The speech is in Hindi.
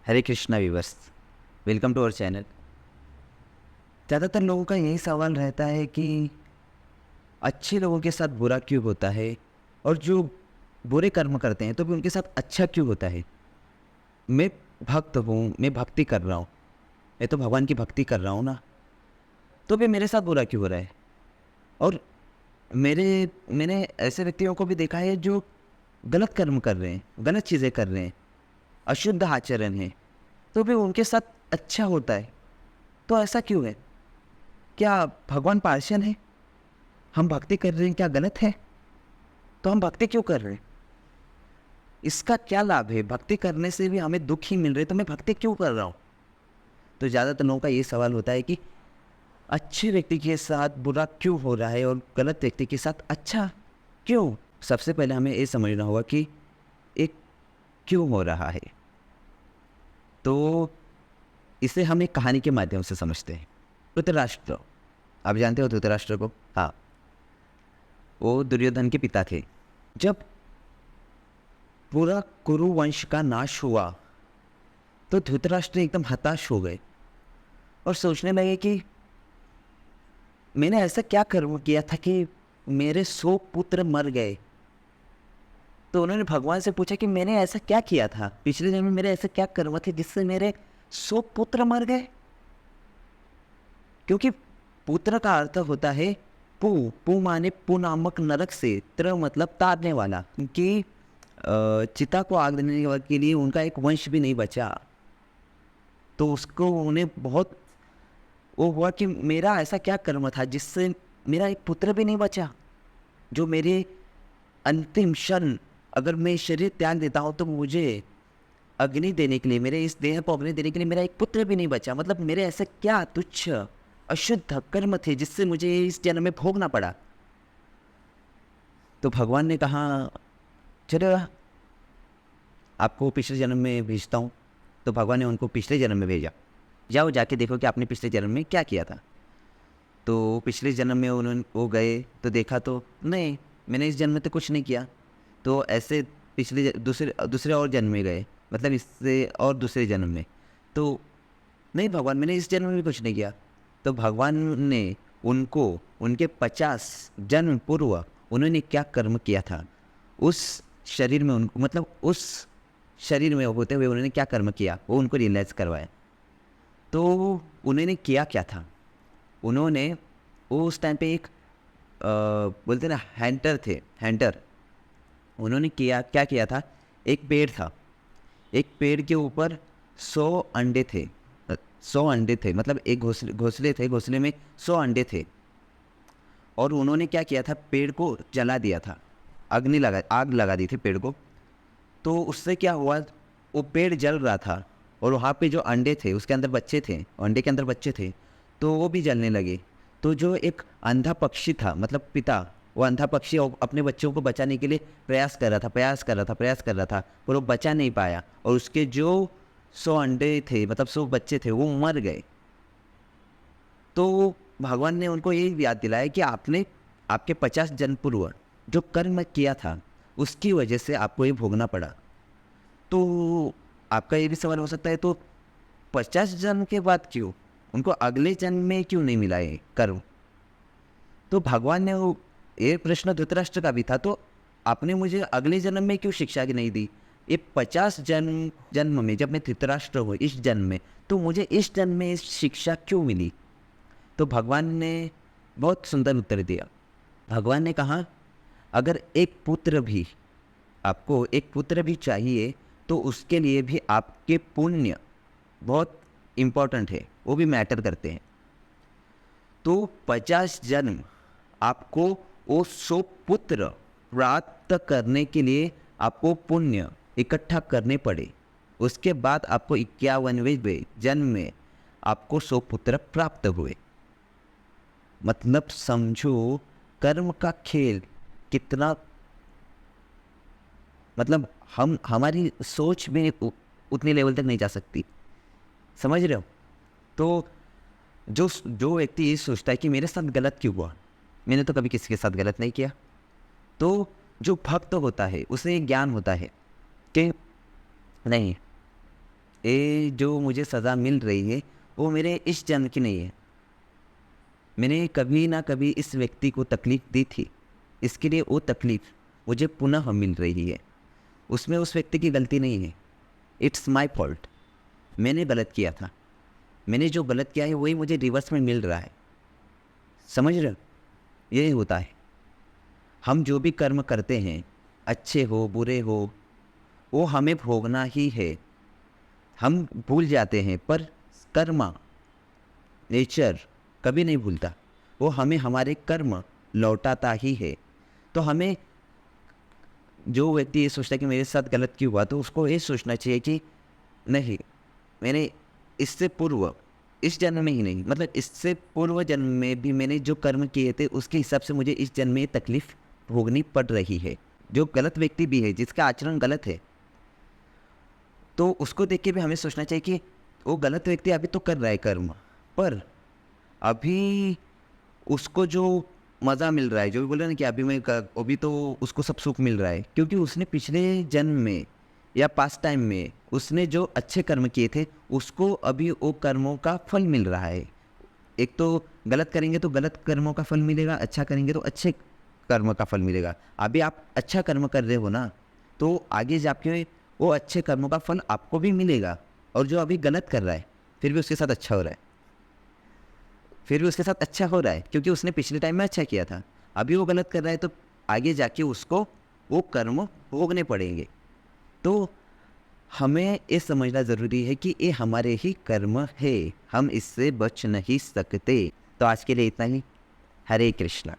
Hare Krishna viewers, welcome to our channel. ज़्यादातर लोगों का यही सवाल रहता है कि अच्छे लोगों के साथ बुरा क्यों होता है और जो बुरे कर्म करते हैं तो भी उनके साथ अच्छा क्यों होता है। मैं भक्त हूँ, मैं भक्ति कर रहा हूँ, मैं तो भगवान की भक्ति कर रहा हूँ ना, तो भी मेरे साथ बुरा क्यों हो रहा है। और मैंने ऐसे व्यक्तियों को भी देखा है जो गलत कर्म कर रहे हैं, गलत चीज़ें कर रहे हैं, अशुद्ध आचरण है, तो भी उनके साथ अच्छा होता है। तो ऐसा क्यों है? क्या भगवान पार्शियल है? हम भक्ति कर रहे हैं, क्या गलत है? तो हम भक्ति क्यों कर रहे हैं? इसका क्या लाभ है? भक्ति करने से भी हमें दुख ही मिल रहे, तो मैं भक्ति क्यों कर रहा हूँ? तो ज़्यादातर लोगों का ये सवाल होता है कि अच्छे व्यक्ति के साथ बुरा क्यों हो रहा है और गलत व्यक्ति के साथ अच्छा क्यों? सबसे पहले हमें ये समझना होगा कि एक क्यों हो रहा है। तो इसे हम एक कहानी के माध्यम से समझते हैं। धृतराष्ट्र, आप जानते हो धृतराष्ट्र को? हाँ, वो दुर्योधन के पिता थे। जब पूरा कुरु वंश का नाश हुआ तो धृतराष्ट्र एकदम हताश हो गए और सोचने लगे कि मैंने ऐसा क्या कर्म किया था कि मेरे 100 पुत्र मर गए। तो उन्होंने भगवान से पूछा कि मैंने ऐसा क्या किया था, पिछले जन्म में मेरे ऐसे क्या कर्म थे जिससे मेरे 100 पुत्र मर गए। क्योंकि पुत्र का अर्थ होता है पु। पु माने पु नामक नरक से, त्र मतलब तारने वाला, कि चिता को आग देने के लिए उनका एक वंश भी नहीं बचा। तो उसको उन्हें बहुत वो हुआ कि मेरा ऐसा क्या कर्म था जिससे मेरा एक पुत्र भी नहीं बचा, जो मेरे अंतिम क्षण अगर मैं शरीर त्याग देता हूँ तो मुझे अग्नि देने के लिए, मेरे इस देह को अग्नि देने के लिए मेरा एक पुत्र भी नहीं बचा। मतलब मेरे ऐसे क्या तुच्छ अशुद्ध कर्म थे जिससे मुझे इस जन्म में भोगना पड़ा। तो भगवान ने कहा चलो आपको पिछले जन्म में भेजता हूँ। तो भगवान ने उनको पिछले जन्म में भेजा, जाओ जाके देखो कि आपने पिछले जन्म में क्या किया था। तो पिछले जन्म में उन्होंने वो गए तो देखा तो नहीं, मैंने इस जन्म में तो कुछ नहीं किया। तो ऐसे पिछले दूसरे दूसरे और जन्म में गए, मतलब इससे और दूसरे जन्म में, तो नहीं भगवान मैंने इस जन्म में भी कुछ नहीं किया। तो भगवान ने उनको उनके 50 जन्म पूर्व उन्होंने क्या कर्म किया था उस शरीर में, उनको मतलब उस शरीर में होते हुए उन्होंने क्या कर्म किया वो उनको रियलाइज़ करवाया। तो उन्होंने किया क्या था, उन्होंने वो उस टाइम पे एक बोलते ना हैंटर थे, हैंटर। उन्होंने किया क्या किया था, एक पेड़ था, एक पेड़ के ऊपर 100 अंडे थे। 100 अंडे थे, मतलब एक घोंसले थे, घोंसले में 100 अंडे थे। और उन्होंने क्या किया था, पेड़ को जला दिया था, आग लगा दी थी पेड़ को। तो उससे क्या हुआ, वो पेड़ जल रहा था और वहाँ पे जो अंडे थे उसके अंदर बच्चे थे, अंडे के अंदर बच्चे थे, तो वो भी जलने लगे। तो जो एक अंधा पक्षी था, मतलब पिता, वो अंधा पक्षी अपने बच्चों को बचाने के लिए प्रयास कर रहा था, प्रयास कर रहा था, पर वो बचा नहीं पाया और उसके जो 100 अंडे थे, मतलब 100 बच्चे थे, वो मर गए। तो भगवान ने उनको यही याद दिलाया कि आपने आपके 50 जन्म पूर्व जो कर्म किया था उसकी वजह से आपको ये भोगना पड़ा। तो आपका ये भी सवाल हो सकता है, तो 50 जन्म के बाद क्यों उनको अगले जन्म में क्यों नहीं मिला ये कर्म? तो भगवान ने वो ये प्रश्न धृतराष्ट्र का भी था, तो आपने मुझे अगले जन्म में क्यों शिक्षा की नहीं दी? ये 50 जन्म में जब मैं धृतराष्ट्र हूँ इस जन्म में, तो मुझे इस जन्म में इस शिक्षा क्यों मिली? तो भगवान ने बहुत सुंदर उत्तर दिया। भगवान ने कहा अगर आपको एक पुत्र भी चाहिए तो उसके लिए भी आपके पुण्य बहुत इम्पोर्टेंट है, वो भी मैटर करते हैं। तो 50 जन्म आपको वो 100 पुत्र प्राप्त करने के लिए आपको पुण्य इकट्ठा करने पड़े, उसके बाद आपको 51वें जन्म में आपको 100 पुत्र प्राप्त हुए। मतलब समझो कर्म का खेल कितना, मतलब हमारी सोच में उतने लेवल तक नहीं जा सकती, समझ रहे हो? तो जो व्यक्ति ये सोचता है कि मेरे साथ गलत क्यों हुआ, मैंने तो कभी किसी के साथ गलत नहीं किया। तो जो भक्त होता है उसे ज्ञान होता है कि नहीं, ये जो मुझे सज़ा मिल रही है वो मेरे इस जन्म की नहीं है। मैंने कभी ना कभी इस व्यक्ति को तकलीफ़ दी थी, इसके लिए वो तकलीफ़ मुझे पुनः मिल रही है। उसमें उस व्यक्ति की गलती नहीं है, इट्स माय फॉल्ट। मैंने गलत किया था, मैंने जो गलत किया है वही मुझे रिवर्स में मिल रहा है। समझ रहे हो? यही होता है। हम जो भी कर्म करते हैं, अच्छे हो बुरे हो, वो हमें भोगना ही है। हम भूल जाते हैं पर कर्म, नेचर कभी नहीं भूलता, वो हमें हमारे कर्म लौटाता ही है। तो हमें, जो व्यक्ति ये सोचता है कि मेरे साथ गलत क्यों हुआ, तो उसको ये सोचना चाहिए कि नहीं, मैंने इससे पूर्व, इस जन्म में ही नहीं, मतलब इससे पूर्व जन्म में भी मैंने जो कर्म किए थे उसके हिसाब से मुझे इस जन्म में ये तकलीफ़ भोगनी पड़ रही है। जो गलत व्यक्ति भी है, जिसका आचरण गलत है, तो उसको देख के भी हमें सोचना चाहिए कि वो गलत व्यक्ति अभी तो कर रहा है कर्म, पर अभी उसको जो मज़ा मिल रहा है, जो भी बोल रहे हैं ना कि अभी तो उसको सब सुख मिल रहा है, क्योंकि उसने पिछले जन्म में या पास्ट टाइम में उसने जो अच्छे कर्म किए थे, उसको अभी वो कर्मों का फल मिल रहा है। एक तो गलत करेंगे तो गलत कर्मों का फल मिलेगा, अच्छा करेंगे तो अच्छे कर्म का फल मिलेगा। अभी आप अच्छा कर्म कर रहे हो ना, तो आगे जाके वो अच्छे कर्मों का फल आपको भी मिलेगा। और जो अभी गलत कर रहा है, फिर भी उसके साथ अच्छा हो रहा है, फिर भी उसके साथ अच्छा हो रहा है, क्योंकि उसने पिछले टाइम में अच्छा किया था। अभी वो गलत कर रहा है तो आगे जाके उसको वो कर्म भोगने पड़ेंगे। तो हमें ये समझना ज़रूरी है कि ये हमारे ही कर्म है, हम इससे बच नहीं सकते। तो आज के लिए इतना ही। हरे कृष्णा।